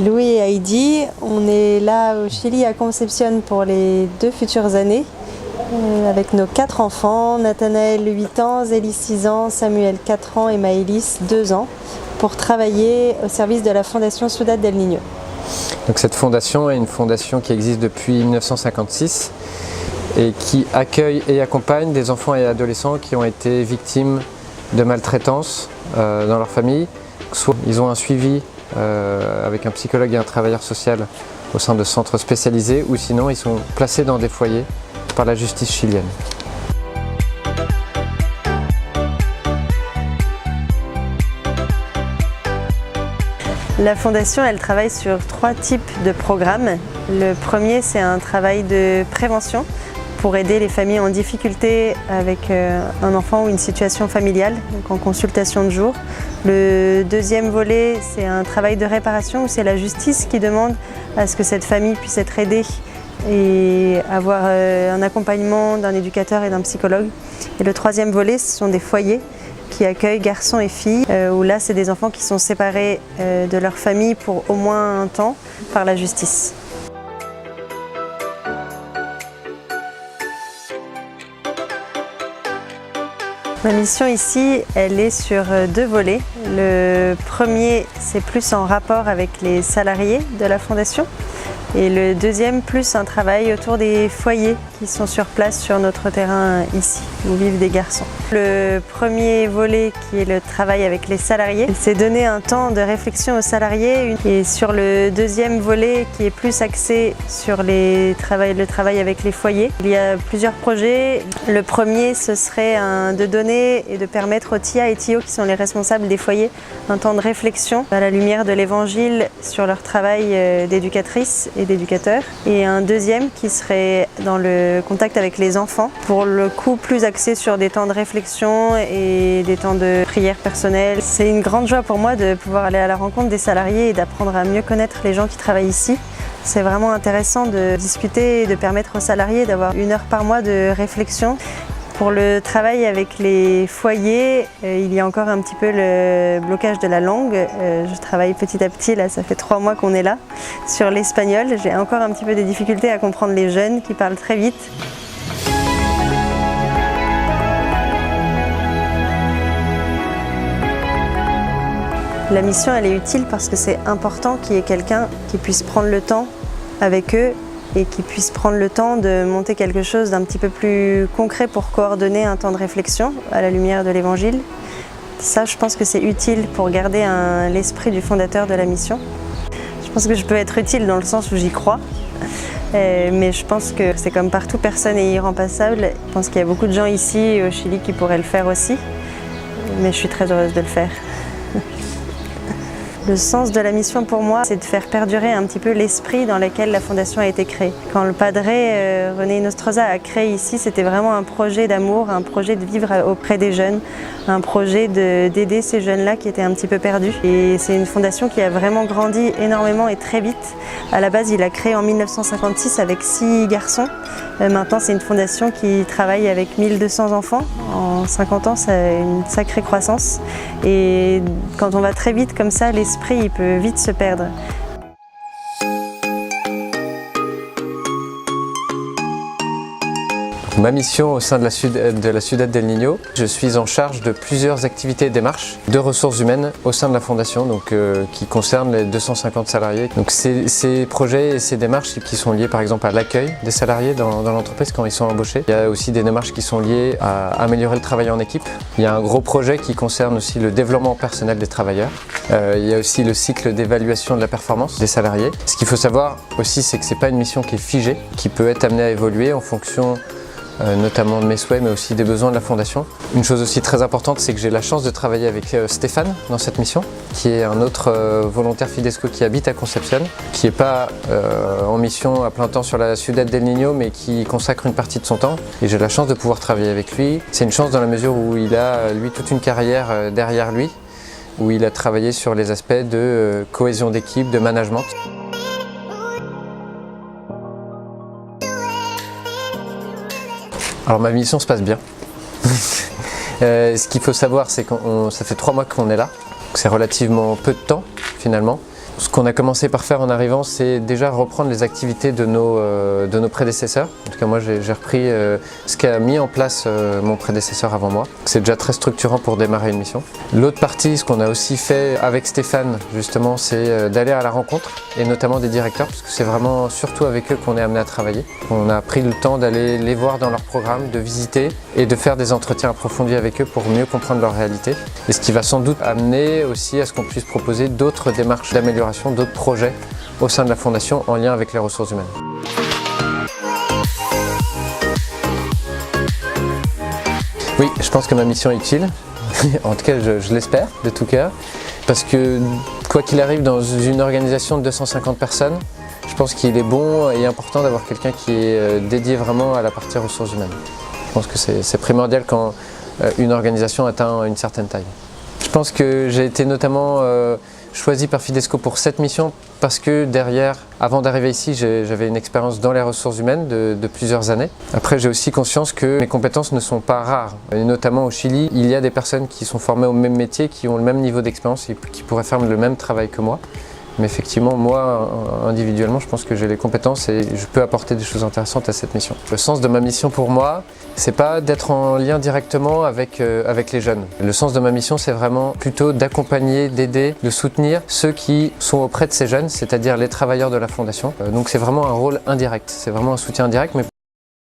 Louis et Heidi, on est là au Chili à Concepción pour les 2 futures années avec nos 4 enfants, Nathanaël 8 ans, Zélie 6 ans, Samuel 4 ans et Maëlys 2 ans pour travailler au service de la Fondation Ciudad del Niño. Donc cette fondation est une fondation qui existe depuis 1956 et qui accueille et accompagne des enfants et adolescents qui ont été victimes de maltraitance dans leur famille. Soit ils ont un suivi avec un psychologue et un travailleur social au sein de centres spécialisés, ou sinon ils sont placés dans des foyers par la justice chilienne. La Fondation, elle travaille sur 3 types de programmes. Le premier, c'est un travail de prévention pour aider les familles en difficulté avec un enfant ou une situation familiale, donc en consultation de jour. Le deuxième volet, c'est un travail de réparation où c'est la justice qui demande à ce que cette famille puisse être aidée et avoir un accompagnement d'un éducateur et d'un psychologue. Et le troisième volet, ce sont des foyers qui accueillent garçons et filles, où là, c'est des enfants qui sont séparés de leur famille pour au moins un temps par la justice. Ma mission ici, elle est sur 2 volets. Le premier, c'est plus en rapport avec les salariés de la Fondation. Et le deuxième, plus un travail autour des foyers qui sont sur place sur notre terrain ici, où vivent des garçons. Le premier volet, qui est le travail avec les salariés, c'est donner un temps de réflexion aux salariés. Et sur le deuxième volet, qui est plus axé sur le travail avec les foyers, il y a plusieurs projets. Le premier, ce serait de donner et de permettre aux TIA et TIO, qui sont les responsables des foyers, un temps de réflexion à la lumière de l'Évangile sur leur travail d'éducatrice et d'éducateurs. Et un deuxième qui serait dans le contact avec les enfants, pour le coup plus axé sur des temps de réflexion et des temps de prière personnelle. C'est une grande joie pour moi de pouvoir aller à la rencontre des salariés et d'apprendre à mieux connaître les gens qui travaillent ici. C'est vraiment intéressant de discuter et de permettre aux salariés d'avoir 1 heure par mois de réflexion. Pour le travail avec les foyers, il y a encore un petit peu le blocage de la langue. Je travaille petit à petit, là ça fait 3 mois qu'on est là, sur l'espagnol. J'ai encore un petit peu des difficultés à comprendre les jeunes qui parlent très vite. La mission, elle est utile parce que c'est important qu'il y ait quelqu'un qui puisse prendre le temps avec eux et qui puisse prendre le temps de monter quelque chose d'un petit peu plus concret pour coordonner un temps de réflexion à la lumière de l'Évangile. Ça, je pense que c'est utile pour garder l'esprit du fondateur de la mission. Je pense que je peux être utile dans le sens où j'y crois, mais je pense que c'est comme partout, personne n'est irremplaçable. Je pense qu'il y a beaucoup de gens ici au Chili qui pourraient le faire aussi, mais je suis très heureuse de le faire. Le sens de la mission pour moi, c'est de faire perdurer un petit peu l'esprit dans lequel la Fondation a été créée. Quand le padre René Nostroza a créé ici, c'était vraiment un projet d'amour, un projet de vivre auprès des jeunes, un projet d'aider ces jeunes-là qui étaient un petit peu perdus. Et c'est une fondation qui a vraiment grandi énormément et très vite. À la base, il a créé en 1956 avec 6 garçons. Maintenant, c'est une fondation qui travaille avec 1200 enfants. En 50 ans, c'est une sacrée croissance. Et quand on va très vite comme ça, l'esprit il peut vite se perdre. Ma mission au sein de la Ciudad del Niño, je suis en charge de plusieurs activités et démarches de ressources humaines au sein de la Fondation, qui concernent les 250 salariés. Donc ces projets et ces démarches qui sont liées par exemple à l'accueil des salariés dans l'entreprise quand ils sont embauchés. Il y a aussi des démarches qui sont liées à améliorer le travail en équipe. Il y a un gros projet qui concerne aussi le développement personnel des travailleurs. Il y a aussi le cycle d'évaluation de la performance des salariés. Ce qu'il faut savoir aussi, c'est que ce n'est pas une mission qui est figée, qui peut être amenée à évoluer en fonction notamment de mes souhaits, mais aussi des besoins de la Fondation. Une chose aussi très importante, c'est que j'ai la chance de travailler avec Stéphane dans cette mission, qui est un autre volontaire Fidesco qui habite à Concepción, qui n'est pas en mission à plein temps sur la Ciudad del Niño, mais qui consacre une partie de son temps. Et j'ai la chance de pouvoir travailler avec lui. C'est une chance dans la mesure où il a, lui, toute une carrière derrière lui, où il a travaillé sur les aspects de cohésion d'équipe, de management. Alors ma mission se passe bien. Ce qu'il faut savoir, c'est que ça fait 3 mois qu'on est là. C'est relativement peu de temps finalement. Ce qu'on a commencé par faire en arrivant, c'est déjà reprendre les activités de nos prédécesseurs. En tout cas, moi, j'ai repris ce qu'a mis en place mon prédécesseur avant moi. C'est déjà très structurant pour démarrer une mission. L'autre partie, ce qu'on a aussi fait avec Stéphane, justement, c'est d'aller à la rencontre, et notamment des directeurs, parce que c'est vraiment surtout avec eux qu'on est amené à travailler. On a pris le temps d'aller les voir dans leur programme, de visiter et de faire des entretiens approfondis avec eux pour mieux comprendre leur réalité. Et ce qui va sans doute amener aussi à ce qu'on puisse proposer d'autres démarches d'amélioration, d'autres projets au sein de la Fondation en lien avec les ressources humaines. Oui, je pense que ma mission est utile, en tout cas je l'espère de tout cœur, parce que quoi qu'il arrive dans une organisation de 250 personnes, je pense qu'il est bon et important d'avoir quelqu'un qui est dédié vraiment à la partie ressources humaines. Je pense que c'est primordial quand une organisation atteint une certaine taille. Je pense que j'ai été notamment choisi par Fidesco pour cette mission parce que derrière, avant d'arriver ici, j'avais une expérience dans les ressources humaines de plusieurs années. Après, j'ai aussi conscience que mes compétences ne sont pas rares. Et notamment au Chili, il y a des personnes qui sont formées au même métier, qui ont le même niveau d'expérience et qui pourraient faire le même travail que moi. Mais effectivement, moi, individuellement, je pense que j'ai les compétences et je peux apporter des choses intéressantes à cette mission. Le sens de ma mission pour moi, c'est pas d'être en lien directement avec les jeunes. Le sens de ma mission, c'est vraiment plutôt d'accompagner, d'aider, de soutenir ceux qui sont auprès de ces jeunes, c'est-à-dire les travailleurs de la Fondation. Donc c'est vraiment un rôle indirect, c'est vraiment un soutien indirect. Mais